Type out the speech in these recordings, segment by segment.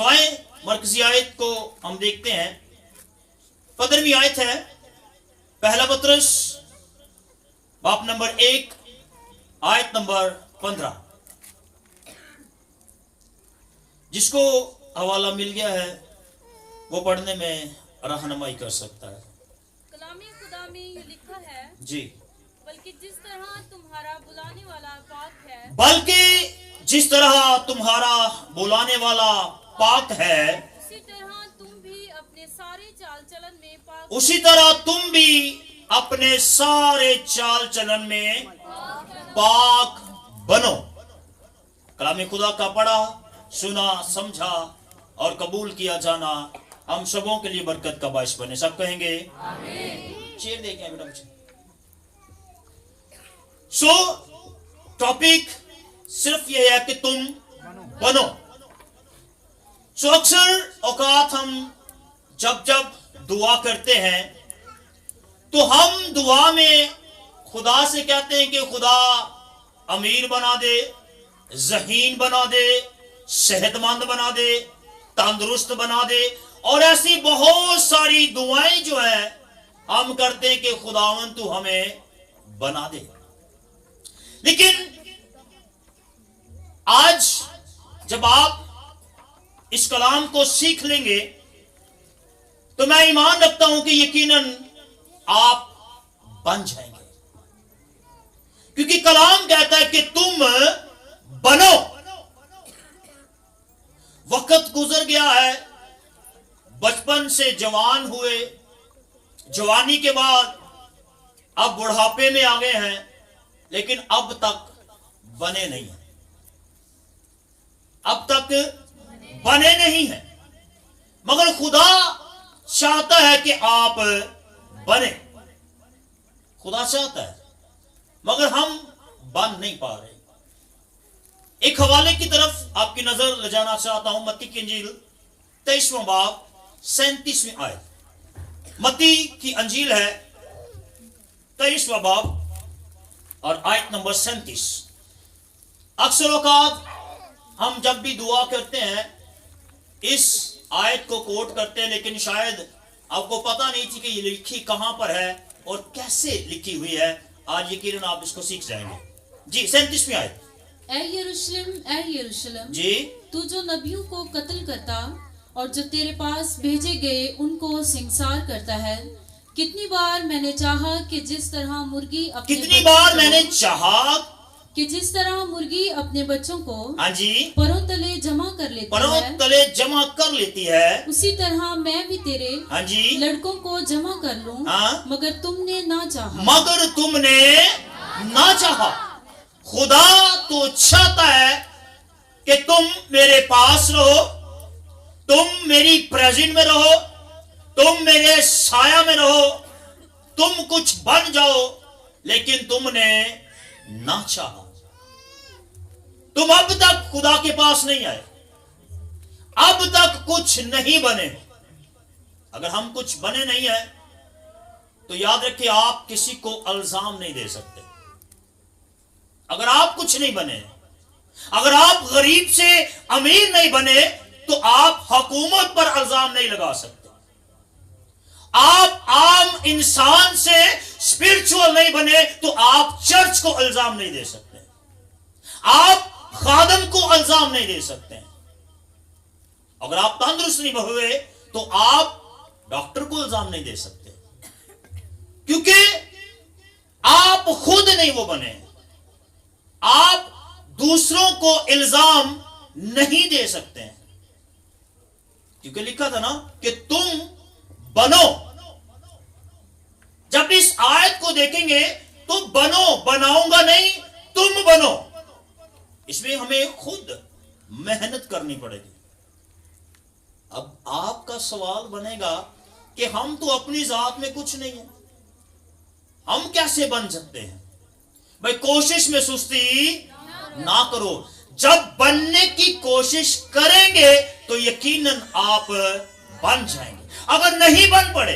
आए मरकजी आयत को हम देखते हैं। 15वीं आयत है, पहला पत्रस बाब नंबर 1 आयत नंबर 15। जिसको हवाला मिल गया है वो पढ़ने में रहनुमाई कर सकता है। कलामी खुदा में ये लिखा है जी, बल्कि जिस तरह तुम्हारा बुलाने वाला पाक है, बल्कि जिस तरह तुम्हारा बुलाने वाला पाक है उसी तरह तुम भी अपने सारे चाल चलन में पाक उसी तरह तुम भी अपने सारे चाल चलन में पाक बनो। कलामी खुदा का पढ़ा, सुना, समझा और कबूल किया जाना हम सबों के लिए बरकत का बायस बने। सब कहेंगे आमीन। शेर देखें बेटा बच्चे। सो टॉपिक सिर्फ ये है कि तुम बनो। सो अक्सर औकात हम जब दुआ करते हैं तो हम दुआ में खुदा से कहते हैं कि खुदा अमीर बना दे, ज़हीन बना दे, सेहतमंद बना दे, तंदुरुस्त बना दे, और ऐसी बहुत सारी दुआएं जो है हम करते हैं कि खुदावन तू हमें बना दे। लेकिन आज जब आप इस कलाम को सीख लेंगे तो मैं ईमान रखता हूं कि यकीनन आप बन जाएंगे, क्योंकि कलाम कहता है कि तुम बनो। वक्त गुजर गया है, बचपन से जवान हुए, जवानी के बाद अब बुढ़ापे में आ गए हैं, लेकिन अब तक बने नहीं हैं। अब तक बने नहीं हैं, मगर खुदा चाहता है कि आप बने। खुदा चाहता है, मगर हम बन नहीं पा रहे। एक हवाले की तरफ आपकी नजर ले जाना चाहता हूं। मत्ती की इंजील 23वां बाब 37वीं आयत। मत्ती की अंजील है 23वां बाब और आयत नंबर 37। अक्सर औकात हम जब भी दुआ करते हैं इस आयत को कोट करते हैं, लेकिन शायद आपको पता नहीं थी कि ये लिखी कहां पर है और कैसे लिखी हुई है। आज यकीनन आप इसको सीख जाएंगे। जी, 37वीं आयत। ऐ यरूशलेम जी, तू जो नबियों को कत्ल करता और जो तेरे पास भेजे गए उनको सिंगसार करता है, कितनी बार मैंने चाहा कि जिस तरह मुर्गी अपने कितनी बार मैंने चाहा कि जिस तरह मुर्गी अपने बच्चों को हाँ जी परों तले जमा कर लेती परों है, तले जमा कर लेती है, उसी तरह मैं भी तेरे हाँ जी लड़कों को जमा कर लूं, हाँ, मगर तुमने ना चाहा। मगर तुमने ना चाहा। खुदा तो चाहता है कि तुम मेरे पास रहो, तुम मेरी प्रेजेंट में रहो, तुम मेरे साया में रहो, तुम कुछ बन जाओ, लेकिन तुमने ना चाहा। तुम अब तक खुदा के पास नहीं आए, अब तक कुछ नहीं बने। अगर हम कुछ बने नहीं है तो याद रखिए आप किसी को इल्जाम नहीं दे सकते। अगर आप कुछ नहीं बने, अगर आप गरीब से अमीर नहीं बने तो आप हुकूमत पर इल्जाम नहीं लगा सकते। आप आम इंसान से स्पिरिचुअल नहीं बने तो आप चर्च को इल्जाम नहीं दे सकते। आप खादम को इल्जाम नहीं दे सकते। अगर आप तंदुरुस्त नहीं हुए तो आप डॉक्टर को इल्जाम नहीं दे सकते, क्योंकि आप खुद नहीं वो बने। आप दूसरों को इल्जाम नहीं दे सकते हैं, क्योंकि लिखा था ना कि तुम बनो। जब इस आयत को देखेंगे तो बनो, बनाऊंगा नहीं, तुम बनो। इसमें हमें खुद मेहनत करनी पड़ेगी। अब आपका सवाल बनेगा कि हम तो अपनी जात में कुछ नहीं है, हम कैसे बन सकते हैं? भाई कोशिश में सुस्ती ना करो। जब बनने की कोशिश करेंगे तो यकीनन आप बन जाएंगे। अगर नहीं बन पड़े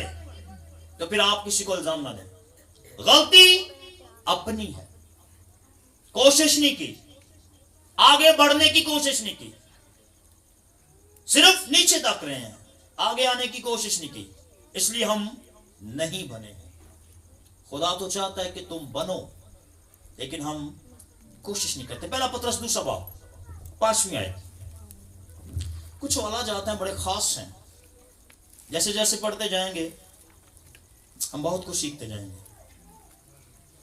तो फिर आप किसी को इल्जाम ना दें। गलती अपनी है, कोशिश नहीं की, आगे बढ़ने की कोशिश नहीं की। सिर्फ नीचे तक रहे हैं, आगे आने की कोशिश नहीं की, इसलिए हम नहीं बने हैं। खुदा तो चाहता है कि तुम बनो, लेकिन हम कोशिश नहीं करते। पहला पतरस दूसरा बाब 5वीं आयत। कुछ वाला जाते हैं बड़े खास हैं, जैसे जैसे पढ़ते जाएंगे हम बहुत कुछ सीखते जाएंगे।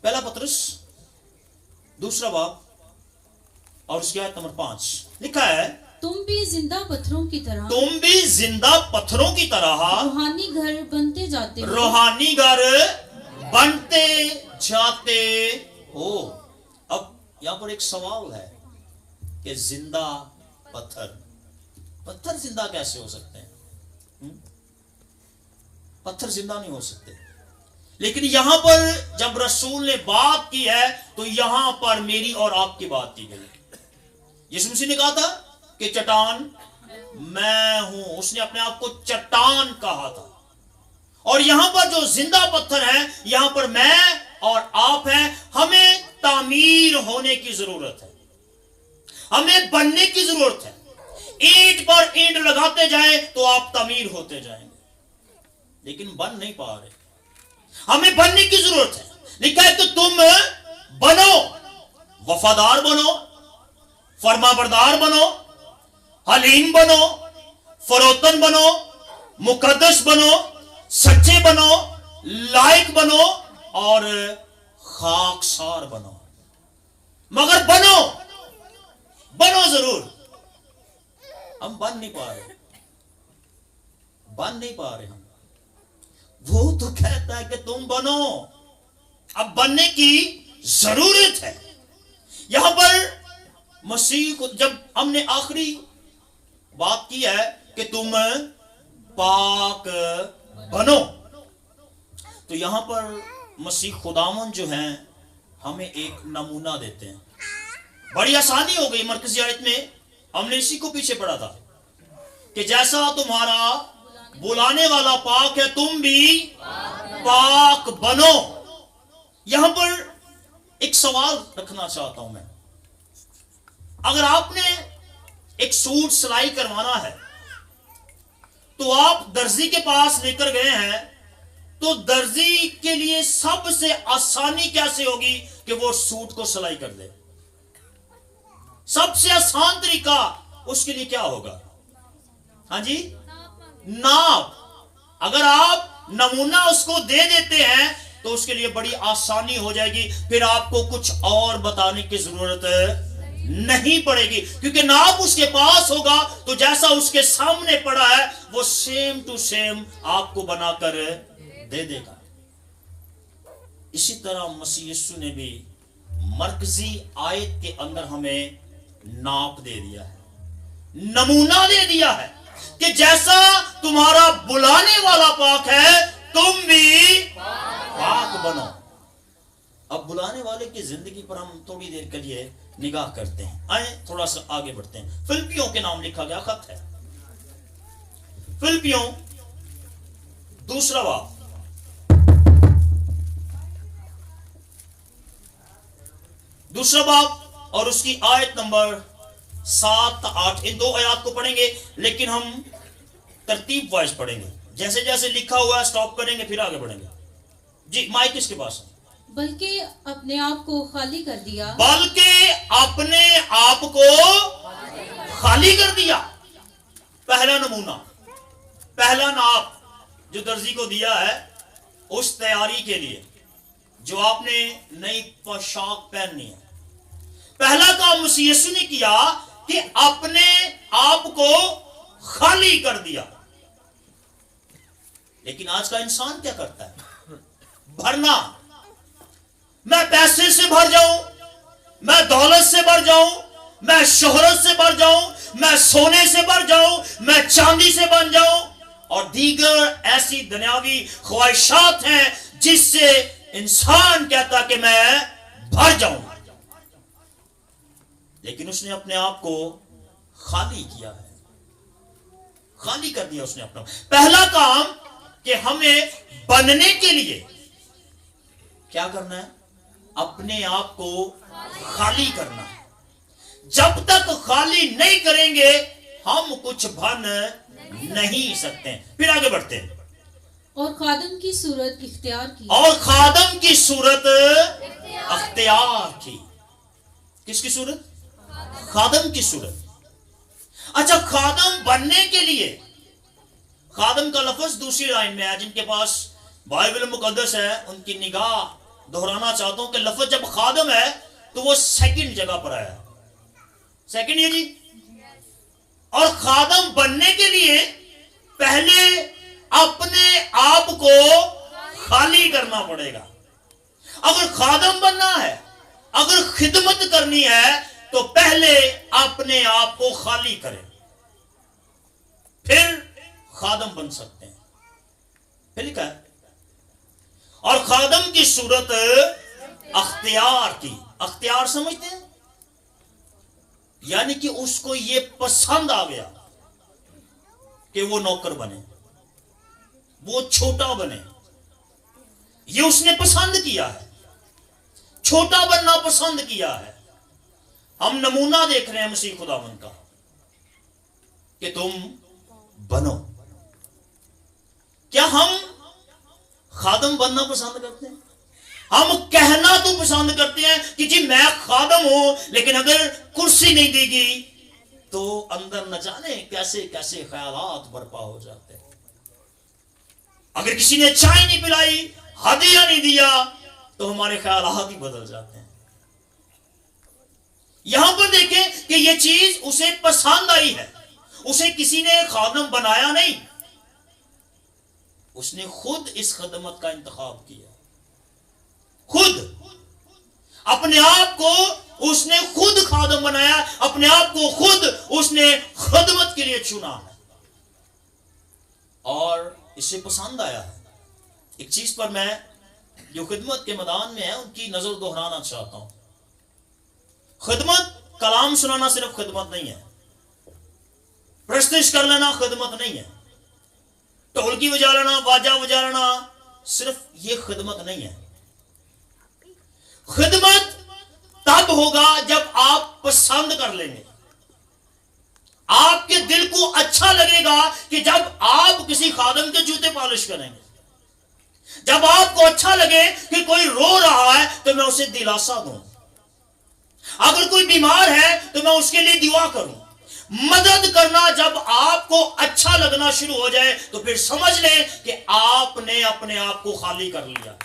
पहला पतरस दूसरा बाब और उसकी आयत नंबर 5 लिखा है, तुम भी जिंदा पत्थरों की तरह तुम भी जिंदा पत्थरों की तरह रूहानी घर बनते जाते हो। रूहानी घर बनते जाते हो। अब यहां पर एक सवाल है कि जिंदा पत्थर, पत्थर जिंदा कैसे हो सकते हैं? पत्थर जिंदा नहीं हो सकते। लेकिन यहां पर जब रसूल ने बात की है तो यहां पर मेरी और आपकी बात की गई। यीशु मसीह ने कहा था कि चट्टान मैं हूं, उसने अपने आप को चट्टान कहा था। और यहां पर जो जिंदा पत्थर है, यहां पर मैं और आप हैं। हमें तामीर होने की जरूरत है, हमें बनने की जरूरत है। ईंट पर ईंट लगाते जाएं तो आप तामीर होते जाएंगे, लेकिन बन नहीं पा रहे। हमें बनने की जरूरत है। लिखा है कि तुम बनो, वफादार बनो, फरमाबरदार बनो, हलीम बनो, फरोतन बनो, मुकद्दस बनो, सच्चे बनो, लायक बनो और खाकसार बनो। मगर बनो, बनो जरूर। हम बन नहीं पा रहे, बन नहीं पा रहे हम। वो तो कहता है कि तुम बनो, अब बनने की जरूरत है। यहां पर मसीह को जब हमने आखिरी बात की है कि तुम पाक बनो, तो यहां पर मसीह खुदावन जो हैं हमें एक नमूना देते हैं। बड़ी आसानी हो गई। मरकजी आयत में हमने इसी को पीछे पढ़ा था कि जैसा तुम्हारा बुलाने वाला पाक है, तुम भी पाक बनो। यहां पर एक सवाल रखना चाहता हूं मैं। अगर आपने एक सूट सिलाई करवाना है तो आप दर्जी के पास लेकर गए हैं, तो दर्जी के लिए सबसे आसानी कैसे होगी कि वो सूट को सिलाई कर दे? सबसे आसान तरीका उसके लिए क्या होगा? हाँ जी, नाप। अगर आप नमूना उसको दे देते हैं तो उसके लिए बड़ी आसानी हो जाएगी, फिर आपको कुछ और बताने की जरूरत नहीं पड़ेगी, क्योंकि नाप उसके पास होगा तो जैसा उसके सामने पड़ा है वो सेम टू सेम आपको बनाकर दे देगा। इसी तरह मसीह यीशु ने भी मरकजी आयत के अंदर हमें नाप दे दिया है, नमूना दे दिया है कि जैसा तुम्हारा बुलाने वाला पाक है, तुम भी पाक बनो। अब बुलाने वाले की जिंदगी पर हम थोड़ी देर के लिए निगाह करते हैं। आए थोड़ा सा आगे बढ़ते हैं। फिलिपियों के नाम लिखा गया खत है, फिलिपियों दूसरा बाब और उसकी आयत नंबर 7-8, इन 2 आयत को पढ़ेंगे, लेकिन हम तरतीब वाइज पढ़ेंगे। जैसे जैसे लिखा हुआ है स्टॉप करेंगे, फिर आगे बढ़ेंगे। जी, माइक किसके पास है? बल्कि अपने आप को खाली कर दिया, बल्कि अपने आप को खाली कर दिया। पहला नमूना, पहला नाप जो दर्जी को दिया है उस तैयारी के लिए जो आपने नई पोशाक पहननी है। पहला काम मसीह यीशु ने किया कि अपने आप को खाली कर दिया। लेकिन आज का इंसान क्या करता है? भरना। मैं पैसे से भर जाऊं, मैं दौलत से भर जाऊं, मैं शोहरत से भर जाऊं, मैं सोने से भर जाऊं, मैं चांदी से बन जाऊं और दीगर ऐसी दुनियावी ख्वाहिशात हैं जिससे इंसान कहता कि मैं भर जाऊं। लेकिन उसने अपने आप को खाली किया है, खाली कर दिया उसने अपना। पहला काम कि हमें बनने के लिए क्या करना है? अपने आप को खाली करना है। जब तक खाली नहीं करेंगे हम कुछ बन नहीं सकते। फिर आगे बढ़ते हैं। और खादम की सूरत इख्तियार की। और खादम की सूरत अख्तियार की। किसकी सूरत? खादम की सूरत। अच्छा, खादम बनने के लिए, खादम का लफ्ज दूसरी लाइन में है। जिनके पास बाइबल मुकद्दस है उनकी निगाह दोहराना चाहता हूं कि लफ्ज जब खादम है तो वो सेकंड जगह पर आया। सेकंड है जी। और खादम बनने के लिए पहले अपने आप को खाली करना पड़ेगा। अगर खादम बनना है, अगर खिदमत करनी है, तो पहले अपने आप को खाली करें, फिर खादम बन सकते हैं। फिर लिखा है और खादम की सूरत अख्तियार की। अख्तियार समझते हैं? यानी कि उसको ये पसंद आ गया कि वो नौकर बने, वो छोटा बने। ये उसने पसंद किया है, छोटा बनना पसंद किया है। हम नमूना देख रहे हैं मसीह खुदावंद का कि तुम बनो। क्या हम खादम बनना पसंद करते हैं? हम कहना तो पसंद करते हैं कि जी मैं खादम हूं, लेकिन अगर कुर्सी नहीं देगी तो अंदर न जाने कैसे कैसे ख्यालात बर्पा हो जाते हैं। अगर किसी ने चाय नहीं पिलाई, हदिया नहीं दिया, तो हमारे ख्यालात ही बदल जाते हैं। यहां पर देखें कि यह चीज उसे पसंद आई है। उसे किसी ने खादम बनाया नहीं, उसने खुद इस खदमत का इंतखाब किया। खुद अपने आप को उसने खुद खादम बनाया, अपने आप को खुद उसने खदमत के लिए चुना है और इसे पसंद आया है। एक चीज पर मैं जो खिदमत के मैदान में है उनकी नजर दोहराना चाहता हूं। खिदमत, कलाम सुनाना सिर्फ खिदमत नहीं है, प्रस्तुत कर लेना खिदमत नहीं है, ढोलकी बजा लेना, बाजा बजा लेना सिर्फ ये खिदमत नहीं है। खिदमत तब होगा जब आप पसंद कर लेंगे, आपके दिल को अच्छा लगेगा कि जब आप किसी खादम के जूते पॉलिश करेंगे, जब आपको अच्छा लगे कि कोई रो रहा है तो मैं उसे दिलासा दूं, अगर कोई बीमार है तो मैं उसके लिए दुआ करूं। मदद करना जब आपको अच्छा लगना शुरू हो जाए तो फिर समझ लें कि आपने अपने आप को खाली कर लिया।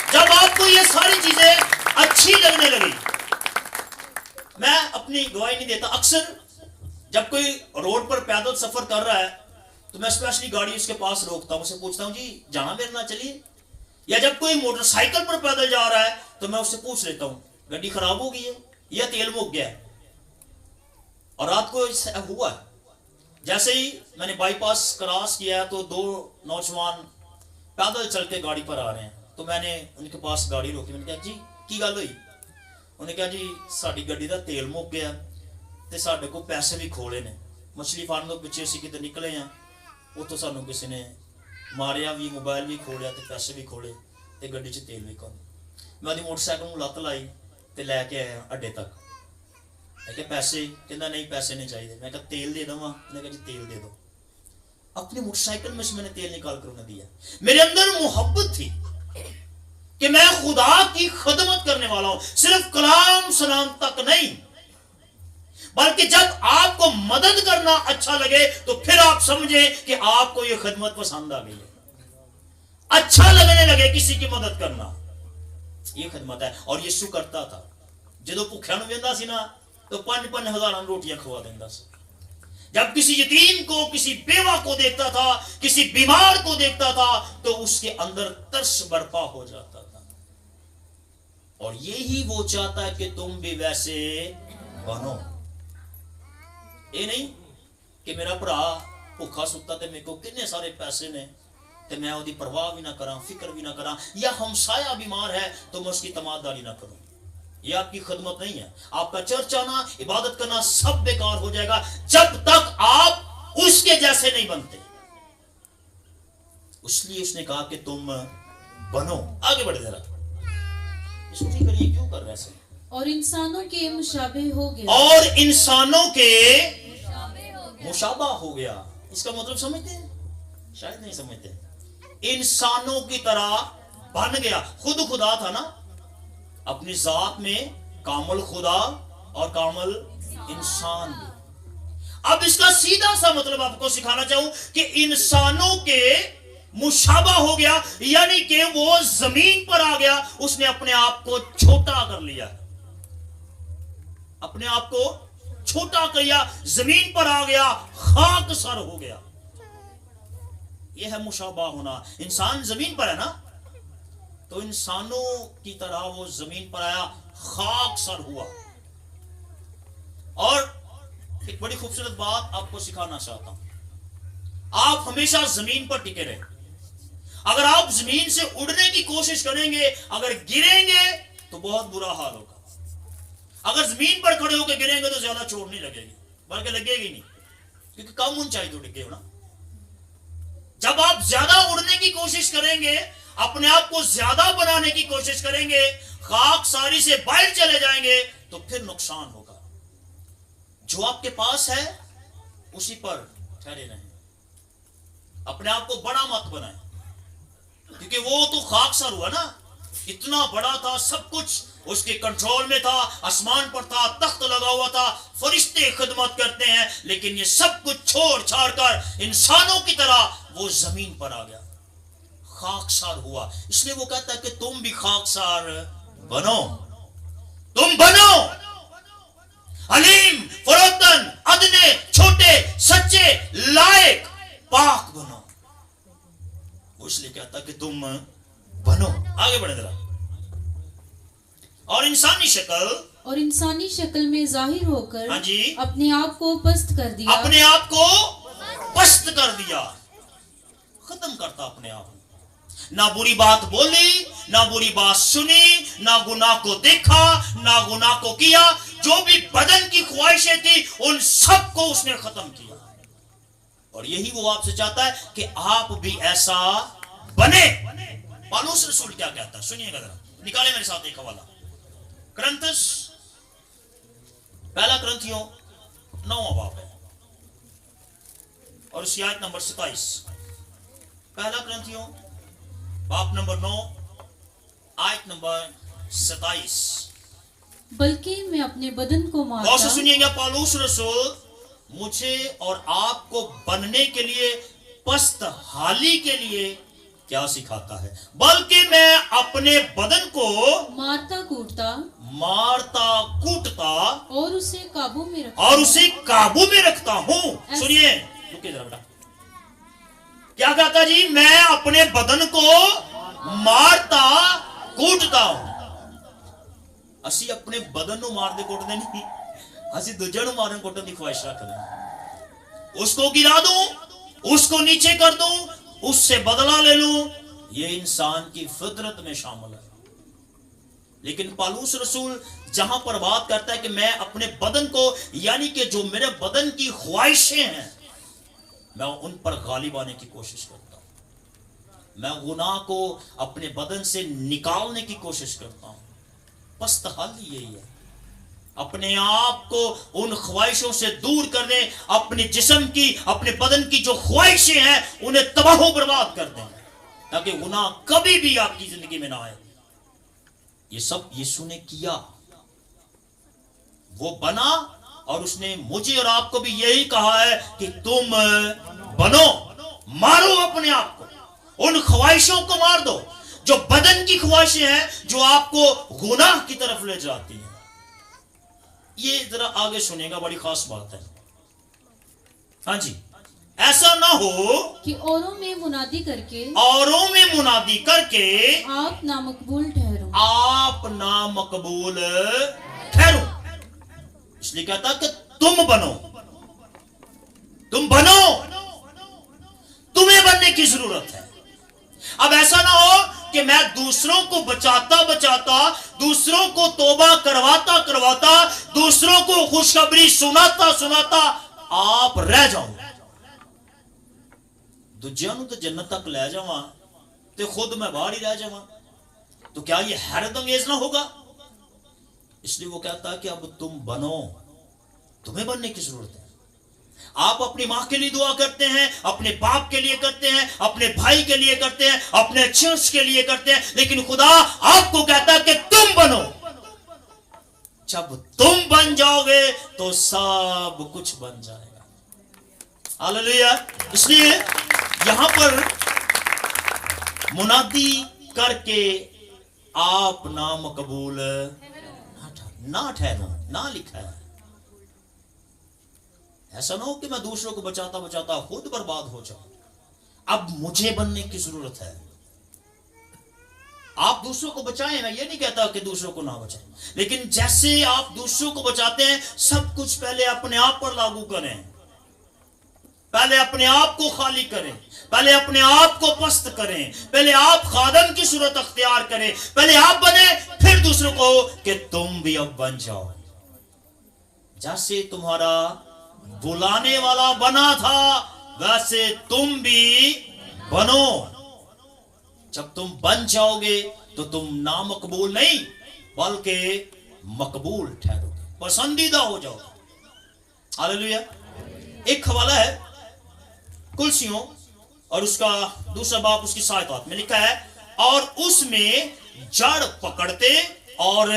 जब आपको ये सारी चीजें अच्छी लगने लगी, मैं अपनी गवाही नहीं देता, अक्सर जब कोई रोड पर पैदल सफर कर रहा है तो मैं स्पेशली गाड़ी उसके पास रोकता हूं, उससे पूछता हूं जी जाना मेरे ना चलिए। या जब कोई मोटरसाइकिल पर पैदल जा रहा है तो मैं उससे पूछ लेता हूं गाड़ी खराब हो गई है या तेल मुक गया है। और रात को हुआ है, जैसे ही मैंने बाईपास क्रॉस किया तो दो नौजवान पैदल चल के गाड़ी पर आ रहे हैं, तो मैंने उनके पास गाड़ी रोकी। मैंने कहा जी की गल हुई? उन्हें कहा जी साड़ी गड्डी का तेल मुक गया ते साडे को पैसे भी खोले ने, मछली फार्म तो पिछे असीं किते निकले हैं, उतों सानू किसी ने मारिया भी, मोबाइल भी खोलिया ते पैसे भी खोले ते गड्डी च तेल भी कम। मैं अपनी मोटरसाइकिल में लत्त लाई ते लैके आया अड्डे तक। मैं कहा पैसे? कहना नहीं पैसे नहीं चाहिए। मैं कहा तेल दे दवा? मैंने कहा जी तेल दे दो। अपनी मोटरसाइकिल में से मैंने तेल निकाल कर उन्हें दिया। मेरे अंदर मोहब्बत थी कि मैं खुदा की खिदमत करने वाला हूं, सिर्फ कलाम सलाम तक नहीं, बल्कि जब आपको मदद करना अच्छा लगे तो फिर आप समझे कि आपको यह खिदमत पसंद आ गई है। अच्छा लगने लगे किसी की मदद करना, यह खिदमत है। और यीशु करता था, जो भुखिया वेंदा सी ना तो 5-5 हज़ार रोटियां खवा देता सी। जब किसी यतीम को, किसी बेवा को देखता था, किसी बीमार को देखता था तो उसके अंदर तरस बर्पा हो जाता था। और यही वो चाहता है कि तुम भी वैसे बनो। ये नहीं कि मेरा भरा भुखा सुता ते मेरे को कितने सारे पैसे ने ते मैं उसकी परवाह भी ना करा, फिक्र भी ना करा, या हमसाया बीमार है तो मैं उसकी तमाददारी ना करूं। यह आपकी खिदमत नहीं है। आपका चर्च आना, इबादत करना सब बेकार हो जाएगा जब तक आप उसके जैसे नहीं बनते। इसलिए उसने कहा कि तुम बनो। आगे बढ़े जरा, सोचिए करिए क्यों कर रहे हैं ऐसे। और इंसानों के मुशाबे हो गए। और इंसानों के मुशाबा हो गया। इसका मतलब समझते हैं? शायद नहीं समझते। इंसानों की तरह बन गया। खुद खुदा था ना, अपनी जात में कामल खुदा और कामल इंसान भी। अब इसका सीधा सा मतलब आपको सिखाना चाहूं कि इंसानों के मुशाबा हो गया, यानी कि वो जमीन पर आ गया, उसने अपने आप को छोटा कर लिया, अपने आप को छोटा कर लिया, जमीन पर आ गया, खाक सर हो गया। यह है मुशाबा होना। इंसान जमीन पर है ना, तो इंसानों की तरह वो जमीन पर आया, खाक सर हुआ। और एक बड़ी खूबसूरत बात आपको सिखाना चाहता हूं, आप हमेशा जमीन पर टिके रहे। अगर आप जमीन से उड़ने की कोशिश करेंगे, अगर गिरेंगे तो बहुत बुरा हाल होगा। अगर जमीन पर खड़े होकर गिरेंगे तो ज्यादा चोट नहीं लगेगी, बल्कि लगेगी नहीं, क्योंकि कम ऊंचाई तो टिके हो ना। जब आप ज्यादा उड़ने की कोशिश करेंगे, अपने आप को ज्यादा बनाने की कोशिश करेंगे, खाक सारी से बाहर चले जाएंगे, तो फिर नुकसान होगा। जो आपके पास है उसी पर ठहरे रहें, अपने आप को बड़ा मत बनाएं, क्योंकि वो तो खाकसर हुआ ना, इतना बड़ा था, सब कुछ उसके कंट्रोल में था, आसमान पर था, तख्त लगा हुआ था, फरिश्ते खिदमत करते हैं, लेकिन ये सब कुछ छोड़ छाड़ कर इंसानों की तरह वो जमीन पर आ गया, खाकसार हुआ। इसलिए वो कहता है कि तुम भी खाकसार बनो, तुम बनो अलीम, फरोतन, अदने, छोटे, सच्चे, लायक, पाक बनो। वो इसलिए कहता कि तुम बनो। आगे बढ़े जरा। और इंसानी शक्ल में जाहिर होकर हाँ जी, अपने आप को पस्त कर दिया, अपने आप को पस्त कर दिया, खत्म करता अपने आप। ना बुरी बात बोली, ना बुरी बात सुनी, ना गुनाह को देखा, ना गुनाह को किया। जो भी बदन की ख्वाहिशें थी उन सब को उसने खत्म किया। और यही वो आपसे चाहता है कि आप भी ऐसा बने। पौलुस रसूल क्या कहता है, सुनिएगा जरा, निकाले मेरे साथ एक हवाला, करंथस, पहला करंथियों 9वां बाब है और उसकी आयत नंबर 27। पहला करंथियों बाब नंबर 9 आयत नंबर 27। बल्कि मैं अपने बदन को मारता। और सुनिएगा, पौलुस रसूल मुझे और आपको बनने के लिए, पस्त हाली के लिए क्या सिखाता है? बल्कि मैं अपने बदन को मारता कूटता और उसे काबू में रखता हूं। सुनिए, रुकिए जरा बेटा, क्या कहता जी? मैं अपने बदन को मारता कूटता हूं। ਅਸੀਂ अपने बदन ਨੂੰ ਮਾਰਦੇ ਕੁੱਟਦੇ ਨਹੀਂ, ਅਸੀਂ ਦੂਜਿਆਂ ਨੂੰ ਮਾਰਨ ਕੁੱਟਣ ਦੀ ख्वाहिश रखते हैं। उसको गिरा दूं, उसको नीचे कर दूं, उससे बदला ले लूं, ये इंसान की फितरत में शामिल है। लेकिन पौलुस रसूल जहां पर बात करता है कि मैं अपने बदन को, यानी कि जो मेरे बदन की ख्वाहिशें हैं, मैं उन पर गालिब आने की कोशिश करता हूं, मैं गुनाह को अपने बदन से निकालने की कोशिश करता हूं। पस्त हाल यही है, अपने आप को उन ख्वाहिशों से दूर करने, अपने जिस्म की, अपने बदन की जो ख्वाहिशें हैं उन्हें तबाह बर्बाद कर दें, ताकि गुनाह कभी भी आपकी जिंदगी में ना आए। ये सब यीशु ने किया, वो बना, और उसने मुझे और आपको भी यही कहा है कि तुम बनो, मारो अपने आप को, उन ख्वाहिशों को मार दो जो बदन की ख्वाहिशें हैं, जो आपको गुनाह की तरफ ले जाती हैं। ये जरा आगे सुनेगा, बड़ी खास बात है। हाँ जी, ऐसा ना हो कि औरों में मुनादी करके आप नामकबूल ठहरो। इसलिए कहता कि तुम बनो, तुम्हें बनने की जरूरत है। अब ऐसा ना हो कि मैं दूसरों को बचाता, दूसरों को तौबा करवाता, दूसरों को खुशखबरी सुनाता आप रह जाओ, दूजियां नूं तो जन्नत तक ले जावां ते खुद मैं बाहर ही रह जावां, तो क्या ये हैरत अंगेज ना होगा? इसलिए वो कहता है कि अब तुम बनो, तुम्हें बनने की जरूरत है। आप अपनी माँ के लिए दुआ करते हैं, अपने बाप के लिए करते हैं, अपने भाई के लिए करते हैं, अपने चर्च के लिए करते हैं, लेकिन खुदा आपको कहता है कि तुम बनो। जब तुम बन जाओगे तो सब कुछ बन जाएगा। हालेलुया। इसलिए यहां पर मुनादी करके आप नाम कबूल ना ठहरो, ना लिखा है। ऐसा ना हो कि मैं दूसरों को बचाता बचाता खुद बर्बाद हो जाऊं। अब मुझे बनने की जरूरत है। आप दूसरों को बचाएं, मैं ये नहीं कहता कि दूसरों को ना बचाएं, लेकिन जैसे आप दूसरों को बचाते हैं सब कुछ पहले अपने आप पर लागू करें। पहले अपने आप को खाली करें, पहले अपने आप को पस्त करें, पहले आप खादम की सूरत अख्तियार करें, पहले आप बने, फिर दूसरों को कि तुम भी अब बन जाओ। जैसे तुम्हारा बुलाने वाला बना था वैसे तुम भी बनो। जब तुम बन जाओगे तो तुम नामकबूल नहीं बल्कि मकबूल ठहरोगे, पसंदीदा हो जाओगे। हालेलुया। एक हवाला है कुलसियों और उसका दूसरा बाब उसकी 7 आयत में लिखा है, और उसमें जड़ पकड़ते और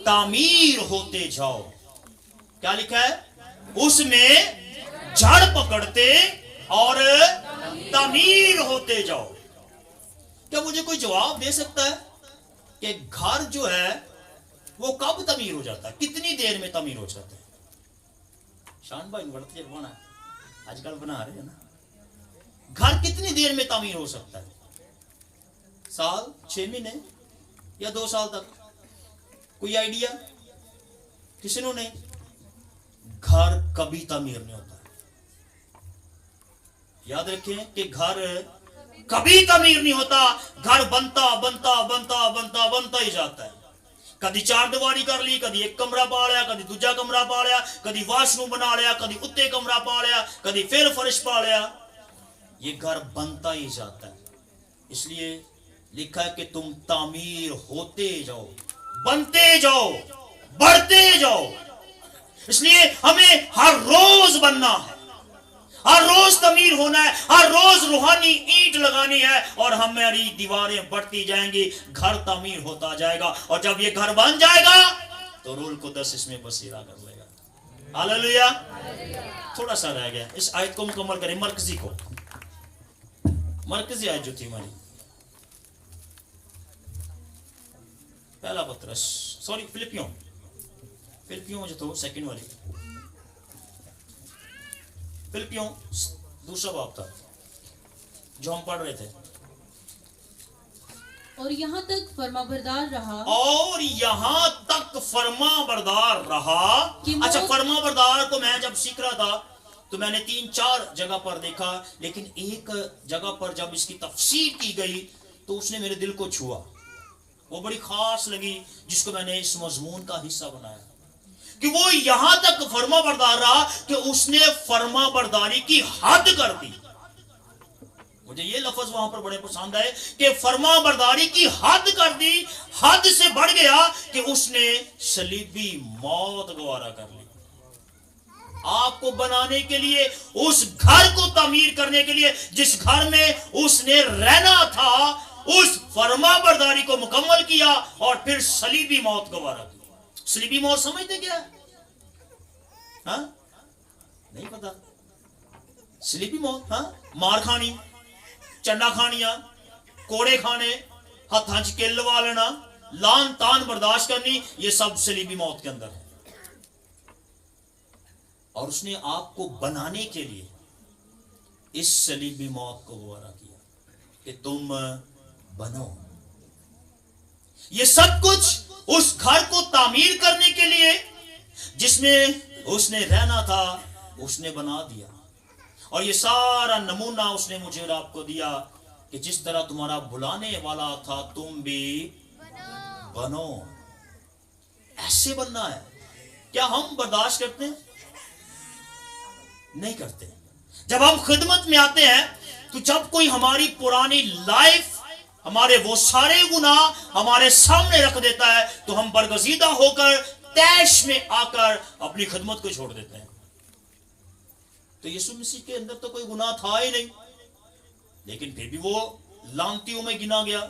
तामीर होते जाओ। क्या लिखा है? उसमें जड़ पकड़ते और तामीर होते जाओ। क्या मुझे कोई जवाब दे सकता है कि घर जो है वो कब तमीर हो जाता है, कितनी देर में तमीर हो जाता है? शान भाई बढ़ते बना आजकल बना रहे हैं ना, घर कितनी देर में तमीर हो सकता है? साल, 6 महीने या 2 साल तक? कोई आइडिया किसी ने? नहीं। घर कभी तमीर नहीं होता। याद रखें कि घर कभी तमीर नहीं होता। घर बनता बनता बनता बनता बनता ही जाता है। कभी 4 दीवारी कर ली, कभी 1 कमरा पा लिया, कभी दूजा कमरा पा लिया, कभी वॉशरूम बना लिया, कभी उत्ते कमरा पा लिया, कभी फिर फर्श पा लिया। ये घर बनता ही जाता है। इसलिए लिखा है कि तुम तामीर होते जाओ, बनते जाओ, बढ़ते जाओ। इसलिए हमें हर रोज बनना है, हर रोज तमीर होना है, हर रोज रूहानी ईंट लगानी है और हमारी दीवारें बढ़ती जाएंगी, घर तमीर होता जाएगा। और जब ये घर बन जाएगा तो रूल को 10 इसमें बसेरा कर लेगा। हालेलुया। थोड़ा सा रह गया, इस आयत को मुकम्मल करें। मरकजी को, मरकजी आयत जो थी हमारी, पहला पत्रस, सॉरी फिलिपियों जो तो सेकंड वाली, फिलिपियों दूसरा बाब था जो हम पढ़ रहे थे। और यहाँ तक फरमाबरदार रहा, और यहाँ तक फरमाबरदार रहा। अच्छा, फरमाबरदार को मैं जब सीख रहा था तो मैंने 3-4 जगह पर देखा, लेकिन एक जगह पर जब इसकी तफसीर की गई तो उसने मेरे दिल को छुआ, वो बड़ी खास लगी, जिसको मैंने इस मजमून का हिस्सा बनाया कि वो यहां तक फरमाबरदार रहा कि उसने फरमाबरदारी की हद कर दी। मुझे ये लफ्ज वहां पर बड़े पसंद आए कि फरमाबरदारी की हद कर दी, हद से बढ़ गया कि उसने सलीबी मौत गवारा कर ली। आपको बनाने के लिए, उस घर को तामीर करने के लिए जिस घर में उसने रहना था, उस फरमाबरदारी को मुकम्मल किया और फिर सलीबी मौत गवारा की। सलीबी मौत समझते क्या है? हाँ? नहीं पता। सलीबी मौत, हाँ, मार खानी, चंडा खानिया, कोड़े खाने, हथां च किल लवा लेना, लान तान बर्दाश्त करनी, ये सब सलीबी मौत के अंदर है। और उसने आपको बनाने के लिए इस सलीबी मौत को गवारा किया कि तुम बनो। ये सब कुछ उस घर को तामीर करने के लिए जिसमें उसने रहना था, उसने बना दिया। और ये सारा नमूना उसने मुझे और आपको दिया कि जिस तरह तुम्हारा बुलाने वाला था तुम भी बनो। ऐसे बनना है। क्या हम बर्दाश्त करते हैं? नहीं करते। जब हम खिदमत में आते हैं तो जब कोई हमारी पुरानी लाइफ, हमारे वो सारे गुनाह हमारे सामने रख देता है तो हम बरगजीदा होकर तैश में आकर अपनी खिदमत को छोड़ देते हैं। तो यीशु मसीह के अंदर तो कोई गुनाह था ही नहीं, लेकिन फिर भी वो लानतियों में गिना गया,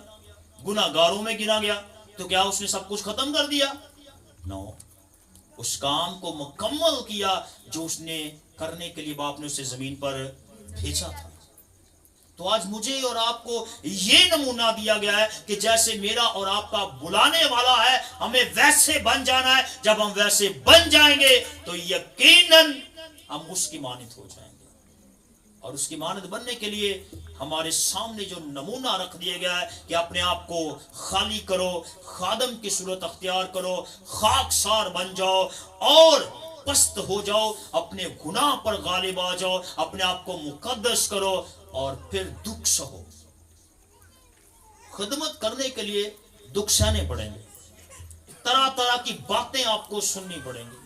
गुनाहगारों में गिना गया। तो क्या उसने सब कुछ खत्म कर दिया? नो, उस काम को मुकम्मल किया जो उसने करने के लिए बाप ने उसे जमीन पर भेजा था। तो आज मुझे और आपको ये नमूना दिया गया है कि जैसे मेरा और आपका बुलाने वाला है, हमें वैसे बन जाना है। जब हम वैसे बन जाएंगे तो यकीनन हम उसकी मानद हो जाएंगे। और उसकी मानद बनने के लिए हमारे सामने जो नमूना रख दिया गया है कि अपने आप को खाली करो, खादम की सूरत अख्तियार करो, खाकसार बन जाओ और पस्त हो जाओ, अपने गुनाह पर गालिब आ जाओ, अपने आप को मुकद्दस करो और फिर दुख सहो। खिदमत करने के लिए दुख सहने पड़ेंगे, तरह तरह की बातें आपको सुननी पड़ेंगी,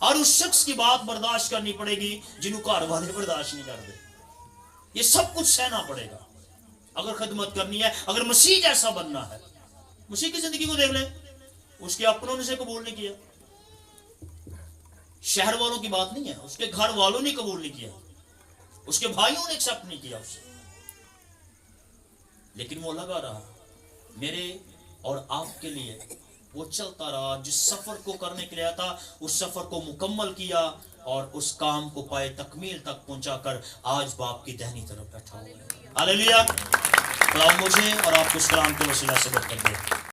और उस शख्स की बात बर्दाश्त करनी पड़ेगी जिनको घर वाले बर्दाश्त नहीं करते। ये सब कुछ सहना पड़ेगा अगर खिदमत करनी है, अगर मसीह जैसा बनना है। मसीह की जिंदगी को देख लें, उसके अपनों ने से कबूल नहीं किया, शहर वालों की बात नहीं है, उसके घर वालों ने कबूल नहीं किया, उसके भाइयों ने एक्सेप्ट नहीं किया उसे, लेकिन वो लगा रहा मेरे और आपके लिए। वो चलता रहा, जिस सफर को करने के लिए आया था उस सफर को मुकम्मल किया और उस काम को पाए तकमील तक पहुंचाकर आज बाप की दाहिनी तरफ बैठा हुआ है। हालेलुया। खुदा मुझे और आपको इस कलाम के वसीला से बरकत दे।